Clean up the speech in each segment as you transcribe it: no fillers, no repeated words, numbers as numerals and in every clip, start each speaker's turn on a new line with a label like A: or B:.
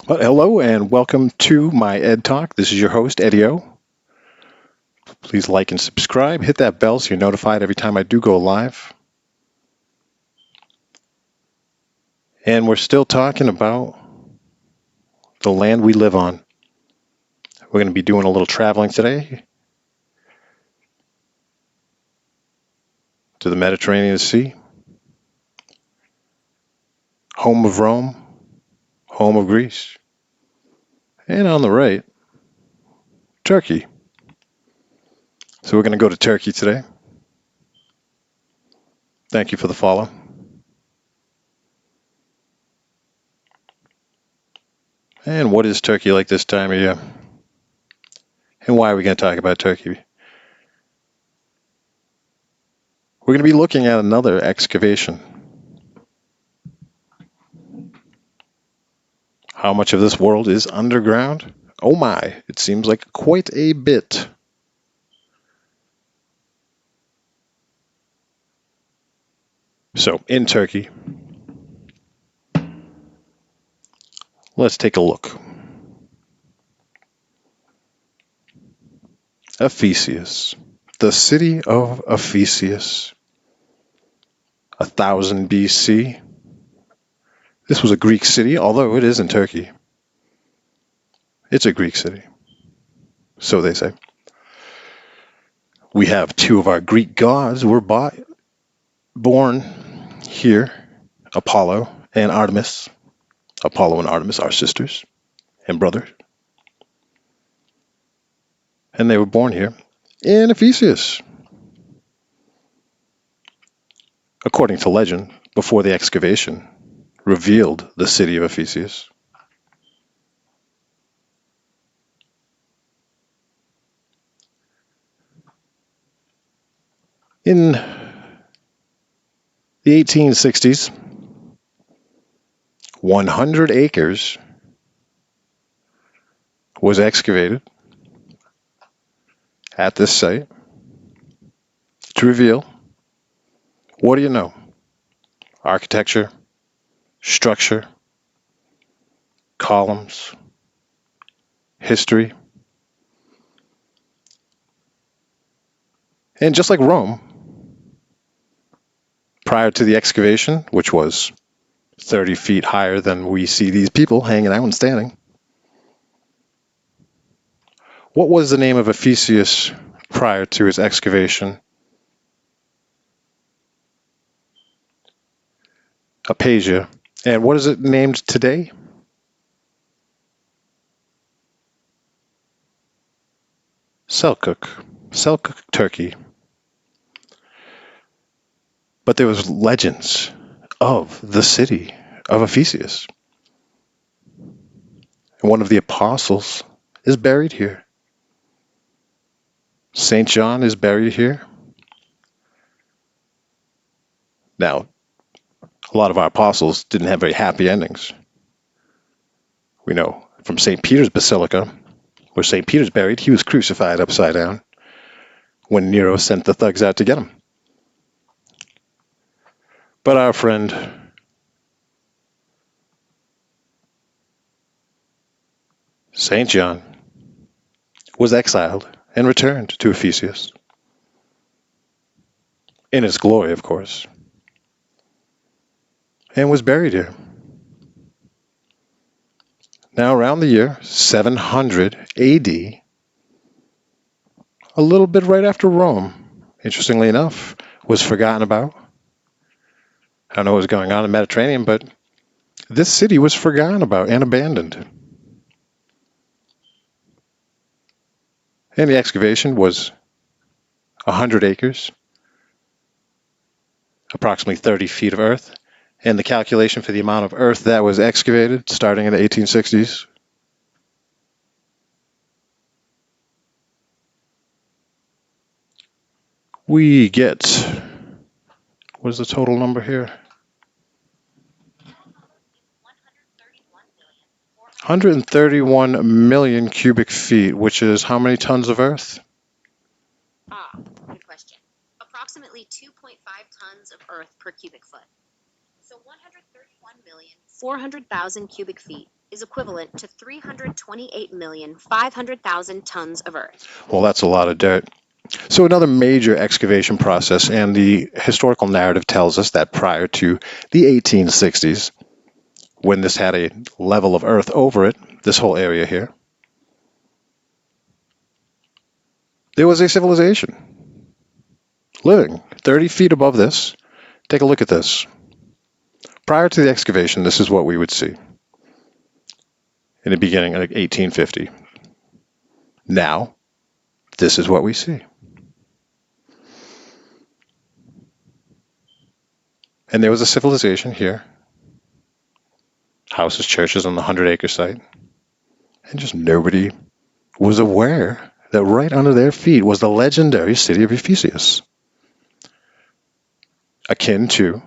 A: Well, hello and welcome to my Ed Talk. This is your host, Eddie O. Please like and subscribe. Hit that bell so you're notified every time I do go live. And we're still talking about the land we live on. We're going to be doing a little traveling today to the Mediterranean Sea, home of Rome, home of Greece, and on the right, Turkey. So we're going to go to Turkey today. Thank you for the follow. And what is Turkey like this time of year? And why are we going to talk about Turkey? We're going to be looking at another excavation. How much of this world is underground? Oh my, it seems like quite a bit. So, in Turkey, let's take a look. Ephesus, the city of Ephesus, 1000 BC. This was a Greek city, although it is in Turkey. It's a Greek city, so they say. We have two of our Greek gods were born here, Apollo and Artemis. Apollo and Artemis are sisters and brothers. And they were born here in Ephesus. According to legend, before the excavation revealed the city of Ephesus. In the 1860s, 100 acres was excavated at this site to reveal, what do you know? Architecture, structure, columns, history. And just like Rome, prior to the excavation, which was 30 feet higher than we see these people hanging out and standing, what was the name of Ephesus prior to its excavation? Apasia. And what is it named today? Selkirk, Turkey. But there was legends of the city of Ephesus. And one of the apostles is buried here. St. John is buried here. Now, a lot of our apostles didn't have very happy endings. We know from St. Peter's Basilica, where St. Peter's buried, he was crucified upside down when Nero sent the thugs out to get him. But our friend St. John was exiled and returned to Ephesus. In his glory, of course. And was buried here. Now, around the year 700 AD, a little bit right after Rome, interestingly enough, was forgotten about. I don't know what was going on in the Mediterranean, but this city was forgotten about and abandoned. And the excavation was 100 acres, approximately 30 feet of earth. And the calculation for the amount of earth that was excavated starting in the 1860s, we get, what is the total number here? 131 million cubic feet, which is how many tons of earth?
B: Good question. Approximately 2.5 tons of earth per cubic foot. So 131,400,000 cubic feet is equivalent to 328,500,000 tons of earth.
A: Well, that's a lot of dirt. So another major excavation process, and the historical narrative tells us that prior to the 1860s, when this had a level of earth over it, this whole area here, there was a civilization living 30 feet above this. Take a look at this. Prior to the excavation, this is what we would see in the beginning, like 1850. Now, this is what we see. And there was a civilization here. Houses, churches on the 100-acre site. And just nobody was aware that right under their feet was the legendary city of Ephesus. Akin to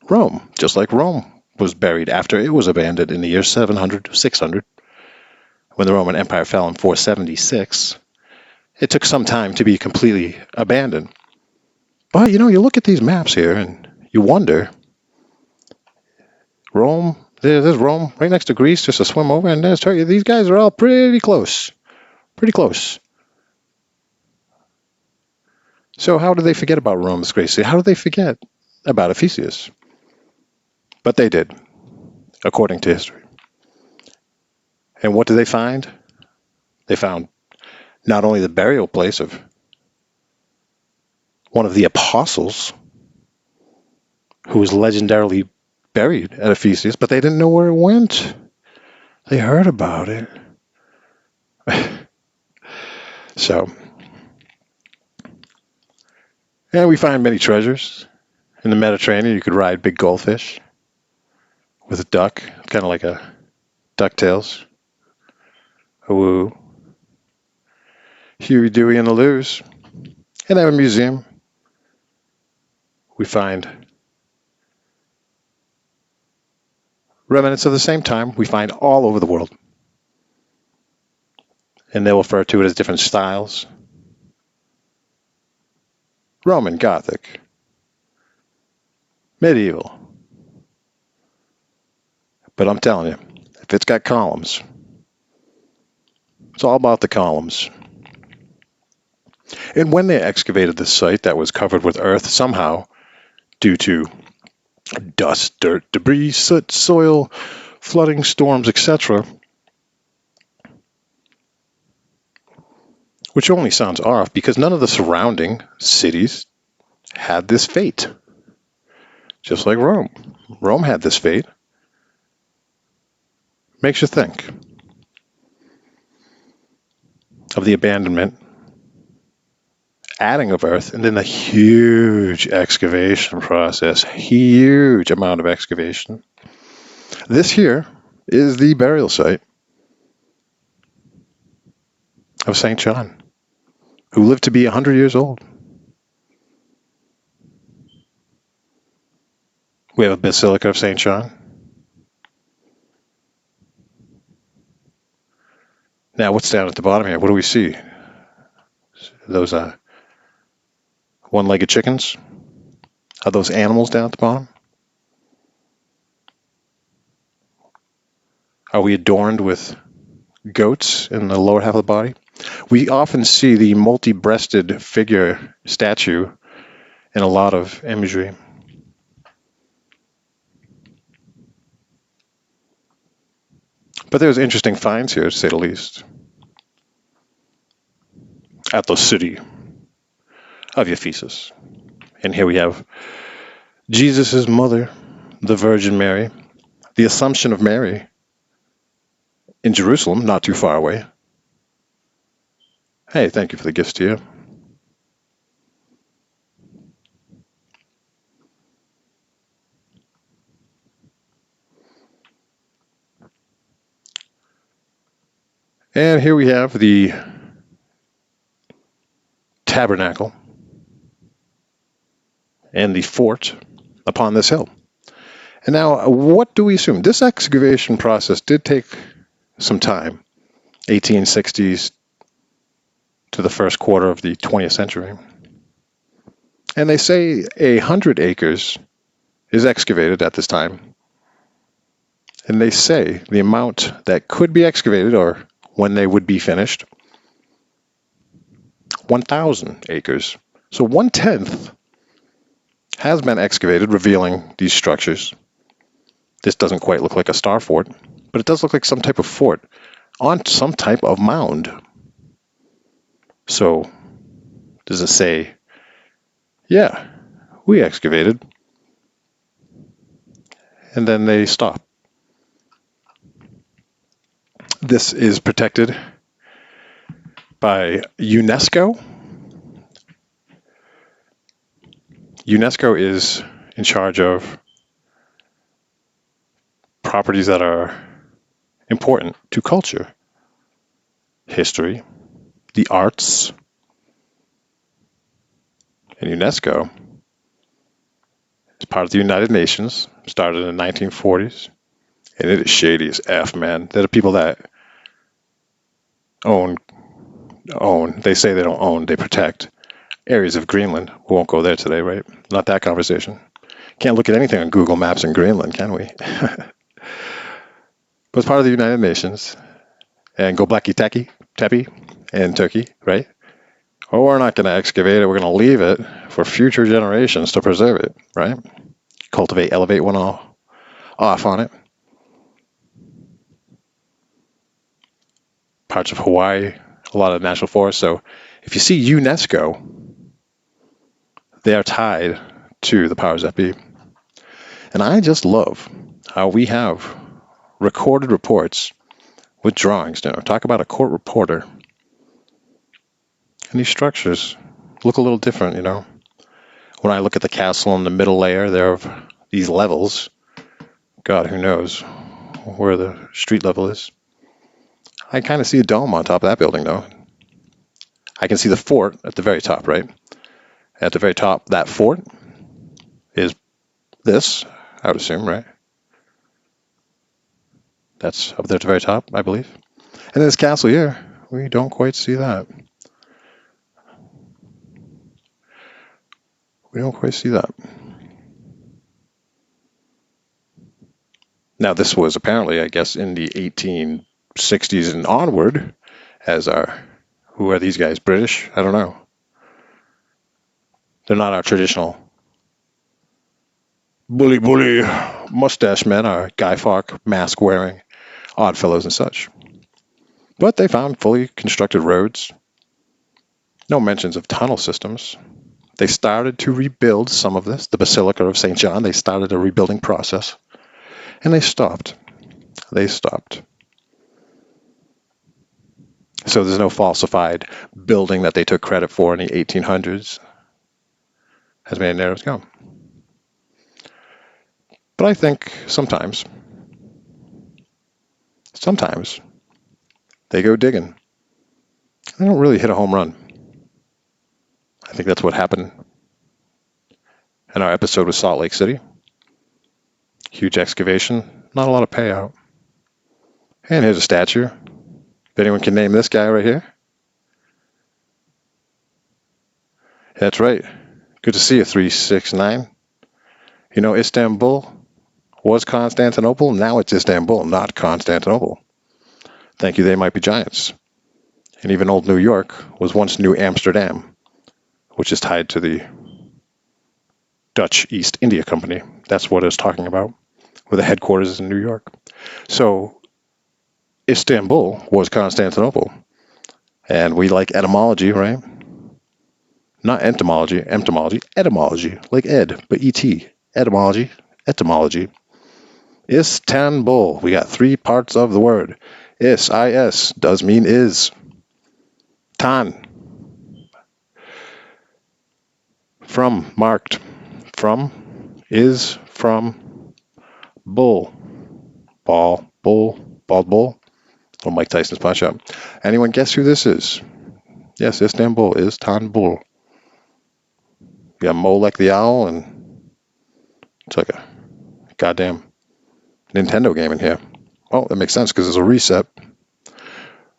A: Rome, just like Rome was buried after it was abandoned in the year 700, 600. When the Roman Empire fell in 476, it took some time to be completely abandoned. But, you look at these maps here and you wonder, Rome, there's Rome right next to Greece, just a swim over, and there's Turkey. These guys are all pretty close. Pretty close. So how did they forget about Rome's great city? How did they forget about Ephesus? But they did, according to history. And what did they find? They found not only the burial place of one of the apostles who was legendarily buried at Ephesus, but they didn't know where it went. They heard about it. And we find many treasures. In the Mediterranean, you could ride big goldfish with a duck, kind of like a DuckTales. Woo. Huey, Dewey, and the Loos. And they have a museum. We find remnants of the same time we find all over the world. And they'll refer to it as different styles. Roman, Gothic, medieval. But I'm telling you, if it's got columns, it's all about the columns. And when they excavated this site that was covered with earth, somehow, due to dust, dirt, debris, soot, soil, flooding, storms, etc., which only sounds off because none of the surrounding cities had this fate. Just like Rome. Rome had this fate. Makes you think of the abandonment, adding of earth, and then the huge excavation process. Huge amount of excavation. This here is the burial site of St. John, who lived to be 100 years old. We have a Basilica of St. John. Now, what's down at the bottom here? What do we see? Those one-legged chickens? Are those animals down at the bottom? Are we adorned with goats in the lower half of the body? We often see the multi-breasted figure statue in a lot of imagery. But there's interesting finds here, to say the least, at the city of Ephesus. And here we have Jesus' mother, the Virgin Mary, the Assumption of Mary in Jerusalem, not too far away. Hey, thank you for the gifts to you. And here we have the tabernacle and the fort upon this hill. And now, what do we assume? This excavation process did take some time, 1860s to the first quarter of the 20th century. And they say 100 acres is excavated at this time. And they say the amount that could be excavated, or when they would be finished, 1,000 acres. So 1/10 has been excavated, revealing these structures. This doesn't quite look like a star fort, but it does look like some type of fort on some type of mound. So does it say, yeah, we excavated, and then they stop? This is protected by UNESCO. UNESCO is in charge of properties that are important to culture, history, the arts, and UNESCO is part of the United Nations, started in the 1940s, and it is shady as F, man. There are people that own, they say they don't own, they protect areas of Greenland. We won't go there today, right? Not that conversation. Can't look at anything on Google Maps in Greenland, can we? But it's part of the United Nations. And go Blacky Tepe in Turkey, right? Oh, we're not going to excavate it. We're going to leave it for future generations to preserve it, right? Cultivate, elevate, one off on it. Parts of Hawaii, a lot of national forests. So if you see UNESCO, they are tied to the powers that be. And I just love how we have recorded reports with drawings. Talk about a court reporter. And these structures look a little different, When I look at the castle in the middle layer, there are these levels. God, who knows where the street level is. I kind of see a dome on top of that building, though. I can see the fort at the very top, right? At the very top, that fort is this, I would assume, right? That's up there at the very top, I believe. And this castle here, we don't quite see that. We don't quite see that. Now, this was apparently, I guess, in the 1860s and onward, who are these guys? British? I don't know. They're not our traditional bully mustache men, our Guy Fawkes mask wearing odd fellows and such. But they found fully constructed roads. No mentions of tunnel systems. They started to rebuild some of this. The Basilica of St. John, they started a rebuilding process. And they stopped. So there's no falsified building that they took credit for in the 1800s. As many narratives go. But I think sometimes they go digging. They don't really hit a home run. I think that's what happened in our episode with Salt Lake City. Huge excavation, not a lot of payout. And here's a statue. If anyone can name this guy right here. That's right. Good to see you, 369. Istanbul was Constantinople. Now it's Istanbul, not Constantinople. Thank you, they might be giants. And even old New York was once New Amsterdam, which is tied to the Dutch East India Company. That's what it's talking about, where the headquarters is in New York. So Istanbul was Constantinople. And we like etymology, right? Not entomology, etymology, like Ed, but E-T, etymology. Istanbul, we got 3 parts of the word. Is, does mean is. Tan, from, marked. From, is, from. Bull, bald bull. Oh, Mike Tyson's pawn shop. Anyone guess who this is? Yes, Istanbul is Tanbul. You got Molech the owl, and it's like a goddamn Nintendo game in here. Oh, that makes sense because there's a reset.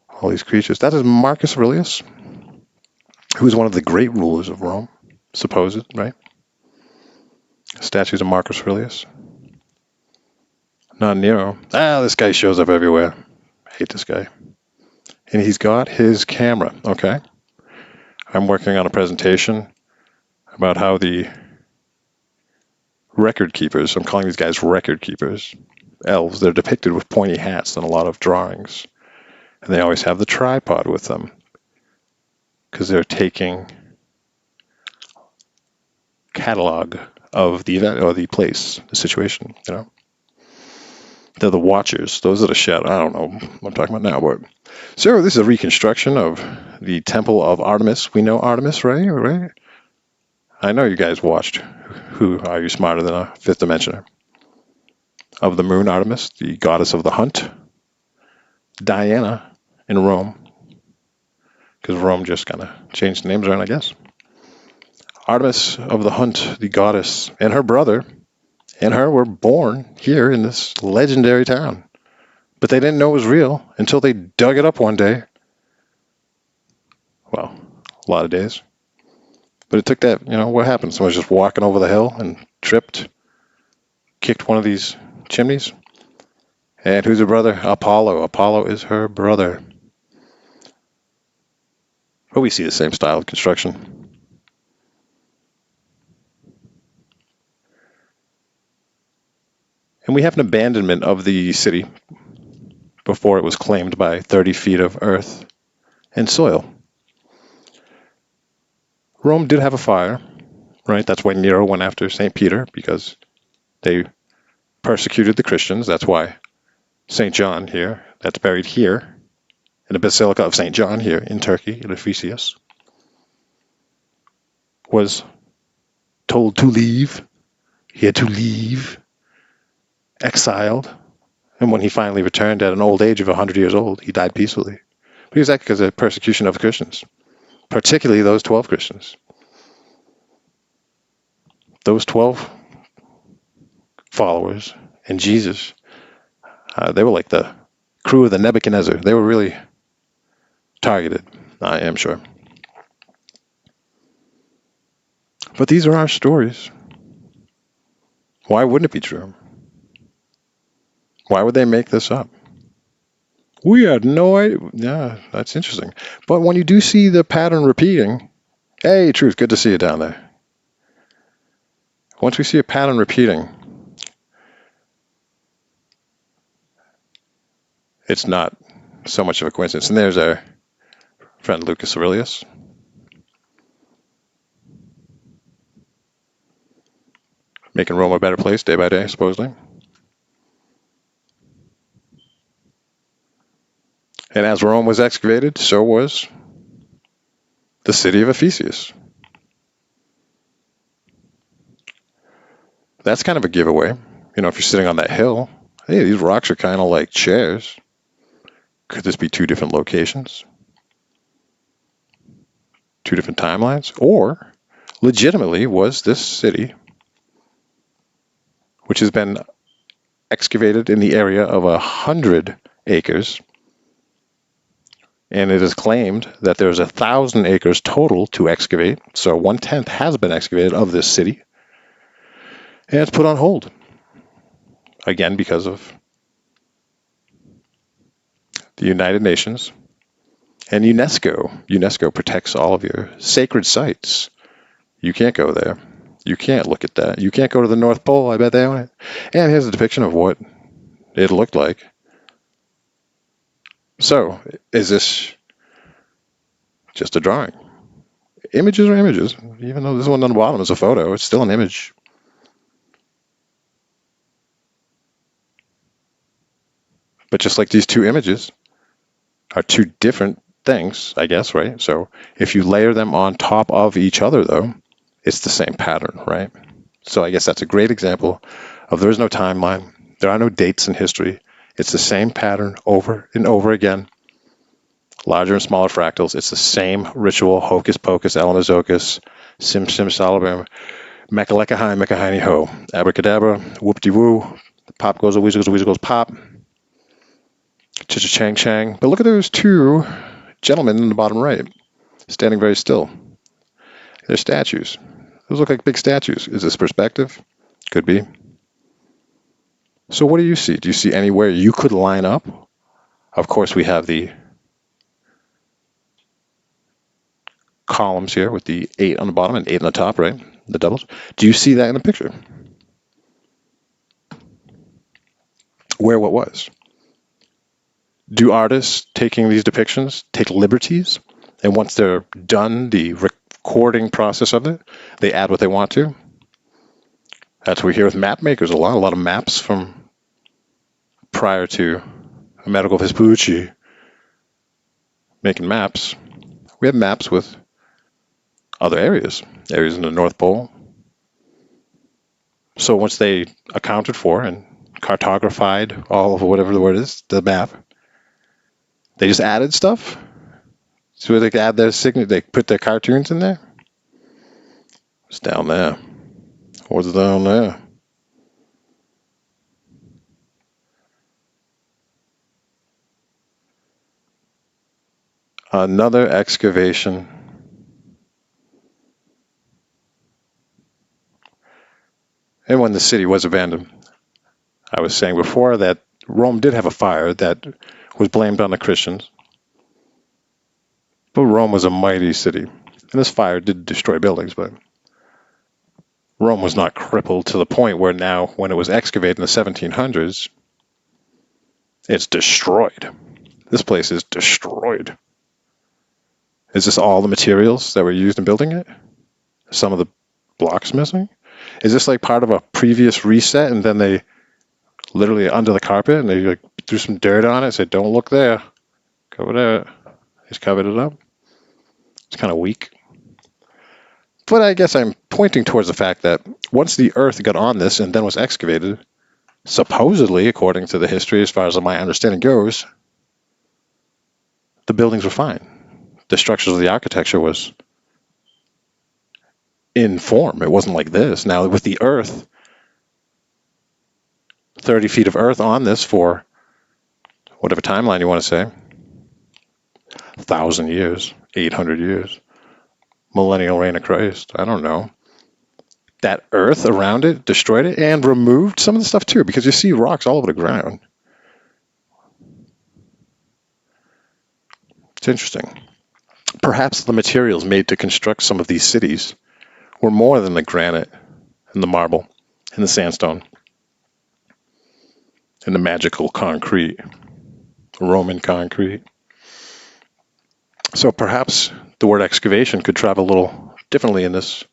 A: All these creatures. That is Marcus Aurelius, who was one of the great rulers of Rome, supposed, right? Statues of Marcus Aurelius. Not Nero. This guy shows up everywhere. I hate this guy. And he's got his camera, okay? I'm working on a presentation about how the record keepers, I'm calling these guys record keepers, elves, they're depicted with pointy hats in a lot of drawings. And they always have the tripod with them because they're taking catalog of the event or the place, the situation, you know. They're the watchers. Those are the shadow. I don't know what I'm talking about now, but so this is a reconstruction of the Temple of Artemis. We know Artemis, right? I know you guys watched Who Are You Smarter Than a Fifth Dimensioner? Of the moon Artemis, the goddess of the hunt. Diana in Rome, because Rome just kind of changed names around, I guess. Artemis of the hunt, the goddess, and her brother and her were born here in this legendary town. But they didn't know it was real until they dug it up one day. Well, a lot of days. But it took that, what happened? Someone was just walking over the hill and tripped, kicked one of these chimneys. And who's her brother? Apollo. Apollo is her brother. But we see the same style of construction. And we have an abandonment of the city before it was claimed by 30 feet of earth and soil. Rome did have a fire, right? That's why Nero went after St. Peter, because they persecuted the Christians. That's why St. John here, that's buried here in the Basilica of St. John here in Turkey, in Ephesus, was told to leave. He had to leave, exiled. And when he finally returned at an old age of 100 years old, he died peacefully. But he was that because of persecution of Christians, particularly those 12 Christians. Those 12 followers and Jesus, they were like the crew of the Nebuchadnezzar. They were really targeted, I am sure. But these are our stories. Why wouldn't it be true? Why would they make this up? We had no idea. Yeah, that's interesting. But when you do see the pattern repeating, hey, Truth, good to see you down there. Once we see a pattern repeating, it's not so much of a coincidence. And there's our friend Lucas Aurelius. Making Rome a better place day by day, supposedly. And as Rome was excavated, so was the city of Ephesus. That's kind of a giveaway. If you're sitting on that hill, hey, these rocks are kind of like chairs. Could this be two different locations? Two different timelines? Or, legitimately, was this city, which has been excavated in the area of 100 acres, and it is claimed that there's 1,000 acres total to excavate, so 1/10 has been excavated of this city, and it's put on hold. Again, because of the United Nations and UNESCO. UNESCO protects all of your sacred sites. You can't go there. You can't look at that. You can't go to the North Pole. I bet they own it. And here's a depiction of what it looked like. So, is this just a drawing? Images are images. Even though this one on the bottom is a photo, it's still an image. But just like these two images are two different things, I guess, right? So if you layer them on top of each other, though, it's the same pattern, right? So I guess that's a great example of there is no timeline. There are no dates in history. It's the same pattern over and over again. Larger and smaller fractals. It's the same ritual. Hocus pocus, alamazocus, sim sim salabim, mekalekahai, mekahini ho. Abracadabra, whoop-de-woo. Pop goes a weasel goes pop. Cha-cha-chang chang. But look at those two gentlemen in the bottom right, standing very still. They're statues. Those look like big statues. Is this perspective? Could be. So what do you see? Do you see anywhere you could line up? Of course, we have the columns here with the 8 on the bottom and 8 on the top, right? The doubles. Do you see that in the picture? Where what was? Do artists taking these depictions take liberties? And once they're done, the recording process of it, they add what they want to? That's what we hear with map makers a lot of maps from prior to Medical Vespucci making maps. We have maps with other areas in the North Pole. So once they accounted for and cartographied all of whatever the word is, the map, they just added stuff. So they could add their signature, they put their cartoons in there. It's down there. What's down there? Another excavation. And when the city was abandoned, I was saying before that Rome did have a fire that was blamed on the Christians. But Rome was a mighty city. And this fire did destroy buildings, but Rome was not crippled to the point where now, when it was excavated in the 1700s, it's destroyed. This place is destroyed. Is this all the materials that were used in building it? Some of the blocks missing? Is this like part of a previous reset and then they literally under the carpet and they like threw some dirt on it and said, don't look there. Cover that. Just covered it up. It's kind of weak. But I guess I'm pointing towards the fact that once the earth got on this and then was excavated, supposedly, according to the history, as far as my understanding goes, the buildings were fine. The structures of the architecture was in form. It wasn't like this. Now, with the earth, 30 feet of earth on this for whatever timeline you want to say, 1,000 years, 800 years, millennial reign of Christ, I don't know. That earth around it destroyed it and removed some of the stuff too, because you see rocks all over the ground. It's interesting. Perhaps the materials made to construct some of these cities were more than the granite and the marble and the sandstone and the magical concrete, Roman concrete. So perhaps the word excavation could travel a little differently in this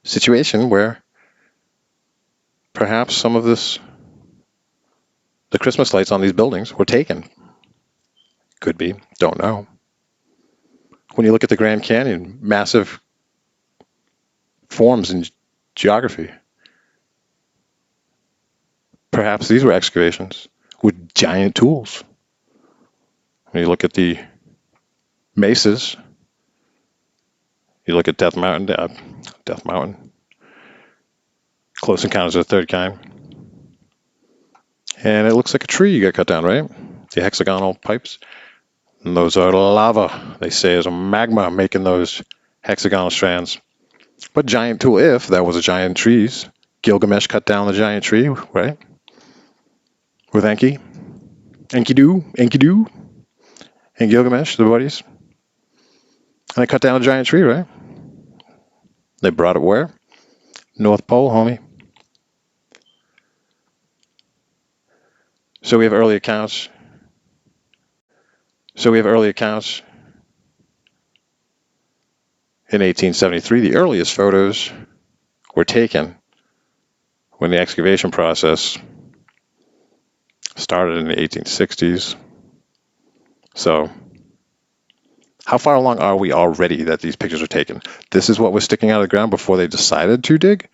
A: situation where perhaps some of the Christmas lights on these buildings were taken. Could be, don't know. When you look at the Grand Canyon, massive forms in geography. Perhaps these were excavations with giant tools. When you look at the mesas, you look at Death Mountain, Close Encounters of the Third Kind, and it looks like a tree you got cut down, right? The hexagonal pipes. And those are lava, they say, is a magma making those hexagonal strands. But giant tool, if that was a giant trees, Gilgamesh cut down the giant tree, right? With Enki. Enkidu, and Gilgamesh, the buddies. And they cut down a giant tree, right? They brought it where? North Pole, homie. So we have early accounts. In 1873, the earliest photos were taken when the excavation process started in the 1860s. So how far along are we already that these pictures were taken? This is what was sticking out of the ground before they decided to dig?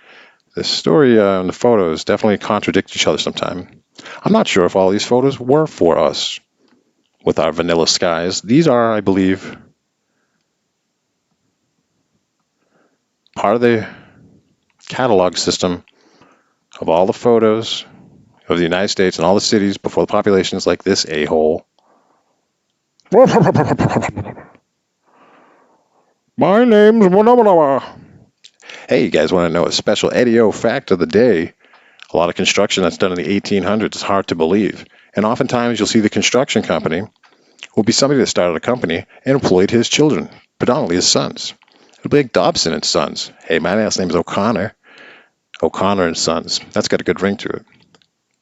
A: The story and the photos definitely contradict each other sometime. I'm not sure if all these photos were for us with our vanilla skies. These are, I believe, part of the catalog system of all the photos of the United States and all the cities before the populations like this a-hole. My name's Wanawa. Hey, you guys want to know a special Eddie-O fact of the day? A lot of construction that's done in the 1800s is hard to believe. And oftentimes you'll see the construction company will be somebody that started a company and employed his children, predominantly his sons. It'll be like Dobson and Sons. Hey, my last name is O'Connor. O'Connor and Sons. That's got a good ring to it.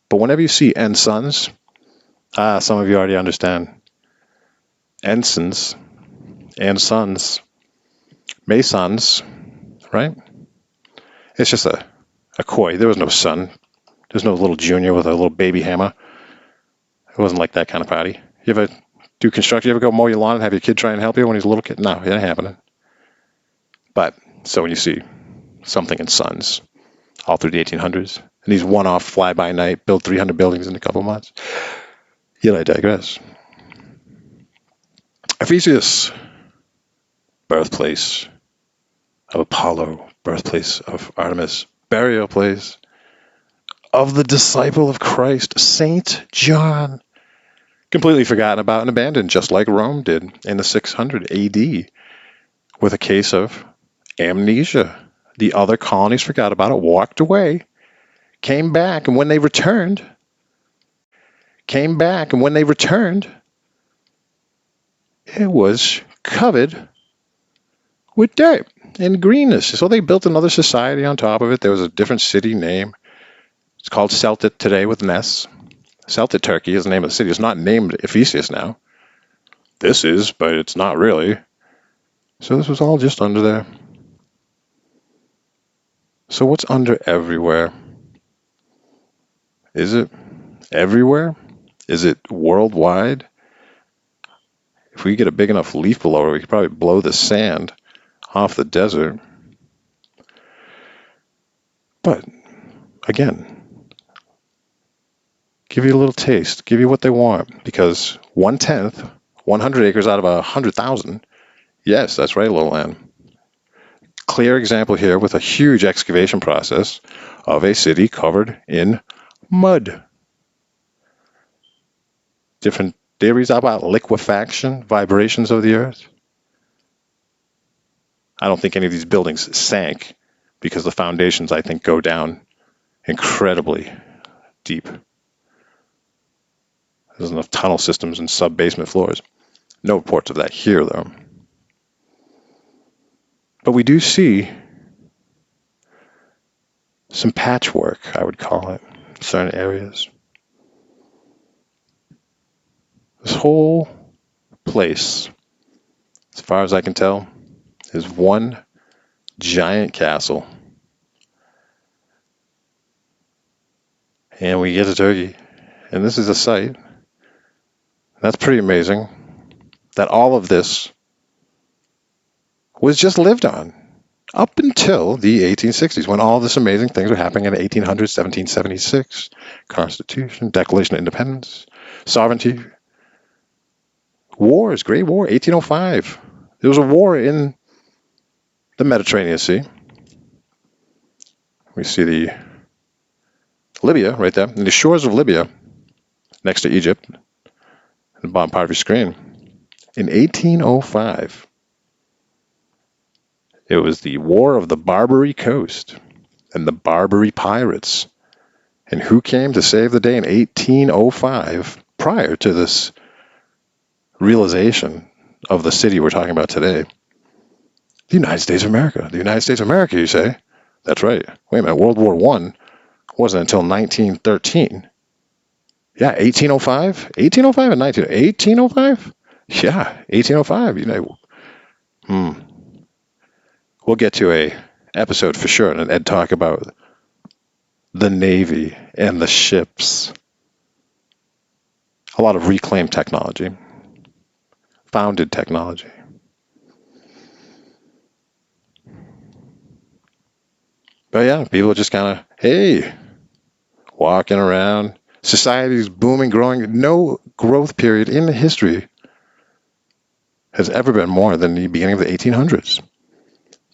A: But whenever you see and Sons, some of you already understand. Ensigns and Sons. Masons, right? It's just a coy. There was no son. There's no little junior with a little baby hammer. It wasn't like that kind of party. You ever do construction? You ever go mow your lawn and have your kid try and help you when he's a little kid? No, it ain't happening. But, so when you see something in Sons, all through the 1800s, and these one-off fly-by-night, build 300 buildings in a couple months, yet I digress. Ephesus, birthplace of Apollo, birthplace of Artemis, burial place of the disciple of Christ, Saint John. Completely forgotten about and abandoned, just like Rome did in the 600 AD, with a case of amnesia. The other colonies forgot about it, walked away, came back, and when they returned, it was covered with dirt and greenness. So they built another society on top of it. There was a different city name. It's called Celtic today with an S. Celtic, Turkey is the name of the city. It's not named Ephesus now. This is, but it's not really. So this was all just under there. So what's under everywhere? Is it everywhere? Is it worldwide? If we get a big enough leaf blower, we could probably blow the sand off the desert. But, again, give you a little taste. Give you what they want. Because 1/10, 100 acres out of 100,000, yes, that's right, little land. Clear example here with a huge excavation process of a city covered in mud. Different theories about liquefaction, vibrations of the earth. I don't think any of these buildings sank because the foundations, I think, go down incredibly deep. There's enough tunnel systems and sub-basement floors. No reports of that here, though. But we do see some patchwork, I would call it, in certain areas. This whole place, as far as I can tell, is one giant castle. And we get to Turkey, and this is a site. That's pretty amazing that all of this was just lived on up until the 1860s, when all this amazing things were happening in the 1800s, 1776, Constitution, Declaration of Independence, sovereignty, wars, Great War, 1805. There was a war in the Mediterranean Sea. We see the Libya right there, and the shores of Libya, next to Egypt, in the bottom part of your screen. In 1805, it was the War of the Barbary Coast and the Barbary Pirates. And who came to save the day in 1805 prior to this realization of the city we're talking about today? The United States of America. The United States of America, you say? That's right. Wait a minute, World War I wasn't until 1913. Yeah, 1805? 1805 and 1805? Yeah, 1805. You know, we'll get to a episode for sure, and Ed talk about the Navy and the ships. A lot of reclaimed technology, founded technology. But yeah, people just kind of, hey, walking around. Society's booming, growing. No growth period in history has ever been more than the beginning of the 1800s.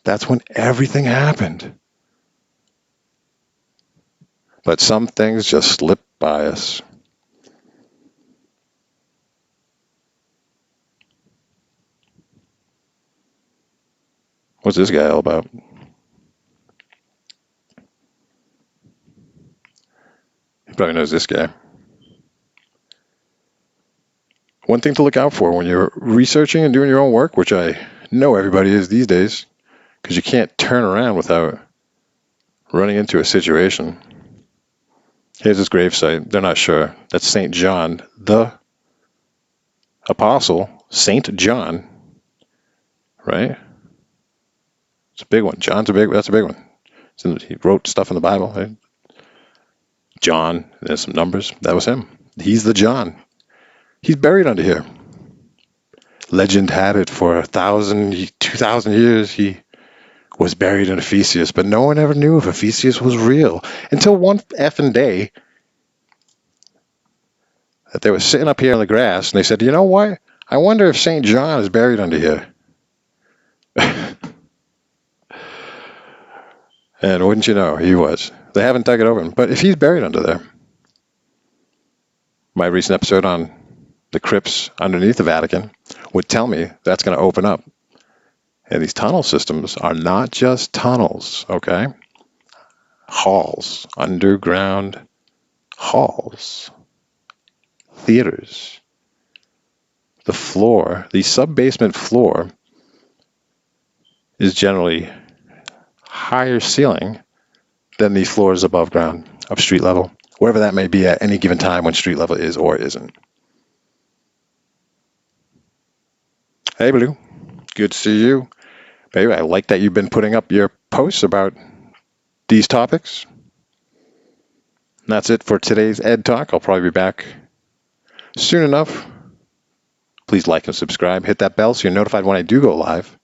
A: That's when everything happened. But some things just slip by us. What's this guy all about? probably knows this guy. One thing to look out for when you're researching and doing your own work, which I know everybody is these days, because you can't turn around without running into a situation. Here's his gravesite. They're not sure. That's St. John, the Apostle, St. John, right? It's a big one. That's a big one. He wrote stuff in the Bible, right? John, there's some numbers. That was him. He's the John. He's buried under here. Legend had it for 1,000, 2,000 years he was buried in Ephesus, but no one ever knew if Ephesus was real until one effing day that they were sitting up here in the grass and they said, you know what? I wonder if St. John is buried under here. And wouldn't you know, he was. They haven't dug it open, but if he's buried under there, my recent episode on the crypts underneath the Vatican would tell me that's going to open up. And these tunnel systems are not just tunnels, okay? Halls, underground halls, theaters. The floor, the sub-basement floor, is generally higher ceiling than the floors above ground of street level, wherever that may be at any given time when street level is or isn't. Hey, Blue. Good to see you. Baby, I like that you've been putting up your posts about these topics. And that's it for today's Ed Talk. I'll probably be back soon enough. Please like and subscribe. Hit that bell so you're notified when I do go live.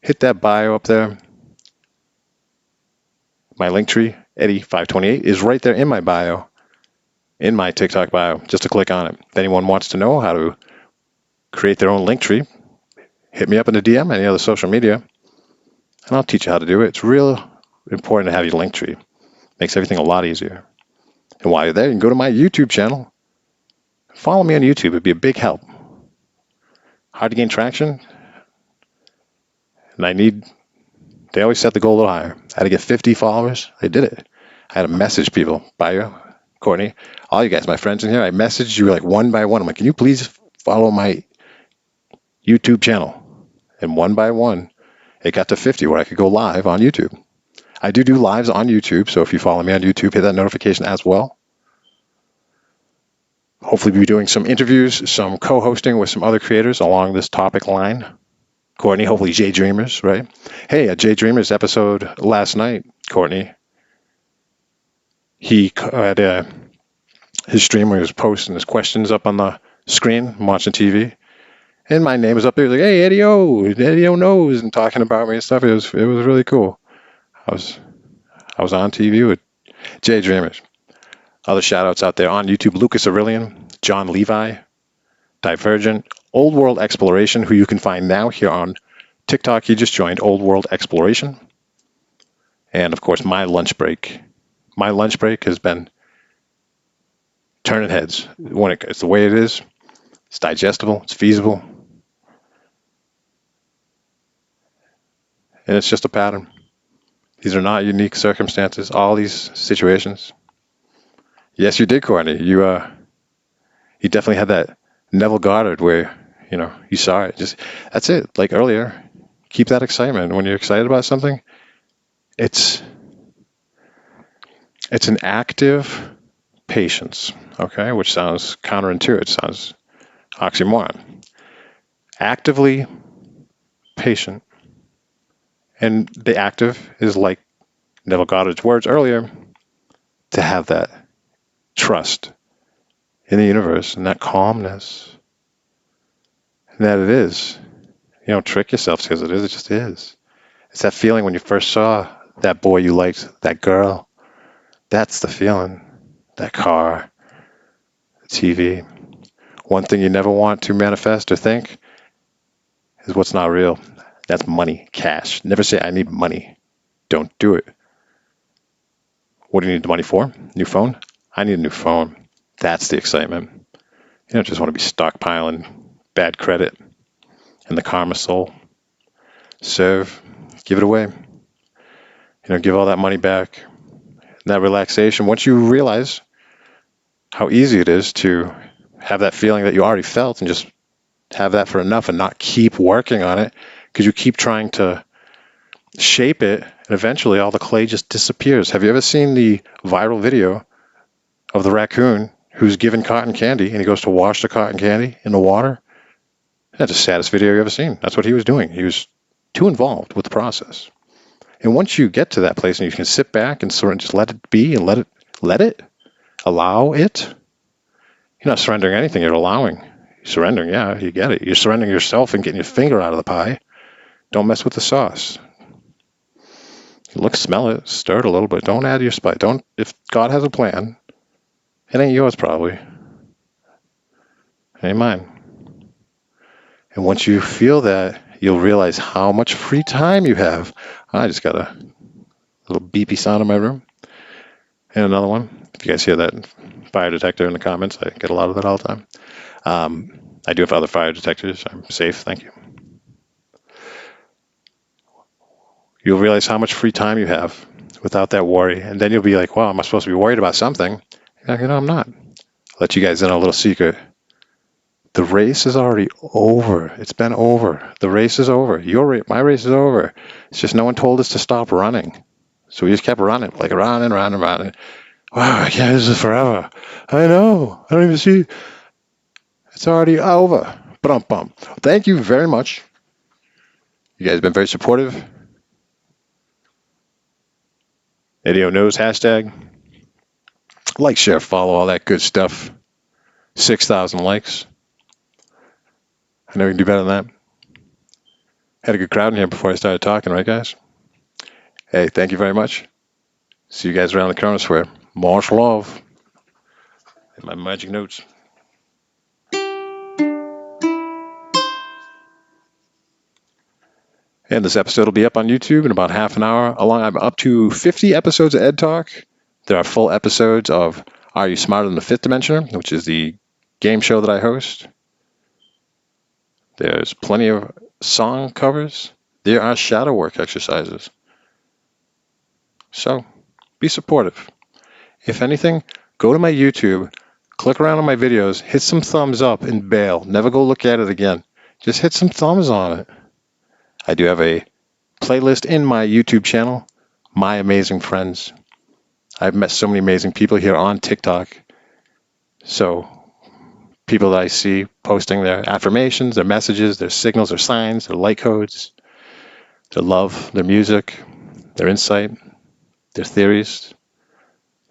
A: Hit that bio up there. My link tree, Eddie528, is right there in my bio, in my TikTok bio, just to click on it. If anyone wants to know how to create their own link tree, hit me up in the DM, any other social media, and I'll teach you how to do it. It's real important to have your link tree. Makes everything a lot easier. And while you're there, you can go to my YouTube channel. Follow me on YouTube. It'd be a big help. Hard to gain traction. And they always set the goal a little higher. I had to get 50 followers. They did it. I had to message people. Bio, Courtney, all you guys, my friends in here, I messaged you like one by one. I'm like, can you please follow my YouTube channel? And one by one, it got to 50 where I could go live on YouTube. I do lives on YouTube, so if you follow me on YouTube, hit that notification as well. Hopefully we'll be doing some interviews, some co-hosting with some other creators along this topic line. Courtney, hopefully J Dreamers, right? Hey, a J Dreamers episode last night, Courtney. He had his stream where he was posting his questions up on the screen, watching TV. And my name was up there. He was like, hey, Eddie-O knows, and talking about me and stuff. It was really cool. I was on TV with J Dreamers. Other shout-outs out there on YouTube, Lucas Aurelian, John Levi, Divergent, Old World Exploration, who you can find now here on TikTok. He just joined Old World Exploration. And, of course, My Lunch Break. My Lunch Break has been turning heads. It's the way it is. It's digestible. It's feasible. And it's just a pattern. These are not unique circumstances. All these situations. Yes, you did, Courtney. You definitely had that Neville Goddard where, you saw it. That's it. Like earlier, keep that excitement. When you're excited about something, it's an active patience, okay? Which sounds counterintuitive. Sounds oxymoron. Actively patient. And the active is like Neville Goddard's words earlier, to have that trust in the universe and that calmness. And that it is. You don't trick yourself because it is. It just is. It's that feeling when you first saw that boy you liked, that girl. That's the feeling. That car, the TV. One thing you never want to manifest or think is what's not real. That's money, cash. Never say, I need money. Don't do it. What do you need the money for? New phone? I need a new phone. That's the excitement. You don't just want to be stockpiling bad credit and the karma soul. Serve. Give it away. Give all that money back. And that relaxation. Once you realize how easy it is to have that feeling that you already felt and just have that for enough and not keep working on it, because you keep trying to shape it, and eventually all the clay just disappears. Have you ever seen the viral video of the raccoon who's given cotton candy and he goes to wash the cotton candy in the water? That's the saddest video you've ever seen. That's what he was doing. He was too involved with the process. And once you get to that place and you can sit back and sort of just let it be and let it, allow it, you're not surrendering anything, you're allowing. You're surrendering, yeah, you get it. You're surrendering yourself and getting your finger out of the pie. Don't mess with the sauce. Look, smell it, stir it a little bit. Don't add your spice. Don't, if God has a plan, it ain't yours probably. It ain't mine. And once you feel that, you'll realize how much free time you have. I just got a little beepy sound in my room. And another one. If you guys hear that fire detector in the comments, I get a lot of that all the time. I do have other fire detectors. I'm safe, thank you. You'll realize how much free time you have without that worry. And then you'll be like, wow, am I supposed to be worried about something? You're like, no, I'm not. I'll let you guys in on a little secret. The race is already over. It's been over. The race is over. My race is over. It's just no one told us to stop running. So we just kept running, like running. Wow, I can't do this forever. I know. I don't even see. It's already over. Bum. Thank you very much. You guys have been very supportive. Video knows hashtag. Like, share, follow, all that good stuff. 6,000 likes. I know we can do better than that. Had a good crowd in here before I started talking, right, guys? Hey, thank you very much. See you guys around the corner square. Much love. And my magic notes. And this episode will be up on YouTube in about half an hour. I'm up to 50 episodes of EdTalk. There are full episodes of Are You Smarter Than the Fifth Dimensioner, which is the game show that I host. There's plenty of song covers. There are shadow work exercises. So, be supportive. If anything, go to my YouTube, click around on my videos, hit some thumbs up, and bail. Never go look at it again. Just hit some thumbs on it. I do have a playlist in my YouTube channel, My Amazing Friends. I've met so many amazing people here on TikTok. So, people that I see posting their affirmations, their messages, their signals, their signs, their light codes, their love, their music, their insight, their theories,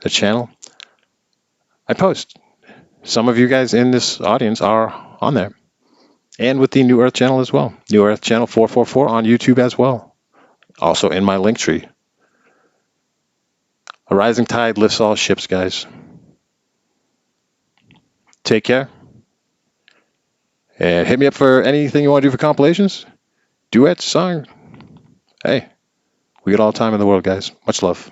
A: their channel. I post. Some of you guys in this audience are on there. And with the New Earth channel as well. New Earth channel 444 on YouTube as well. Also in my link tree. A rising tide lifts all ships, guys. Take care. And hit me up for anything you want to do for compilations. Duets, song. Hey, we got all the time in the world, guys. Much love.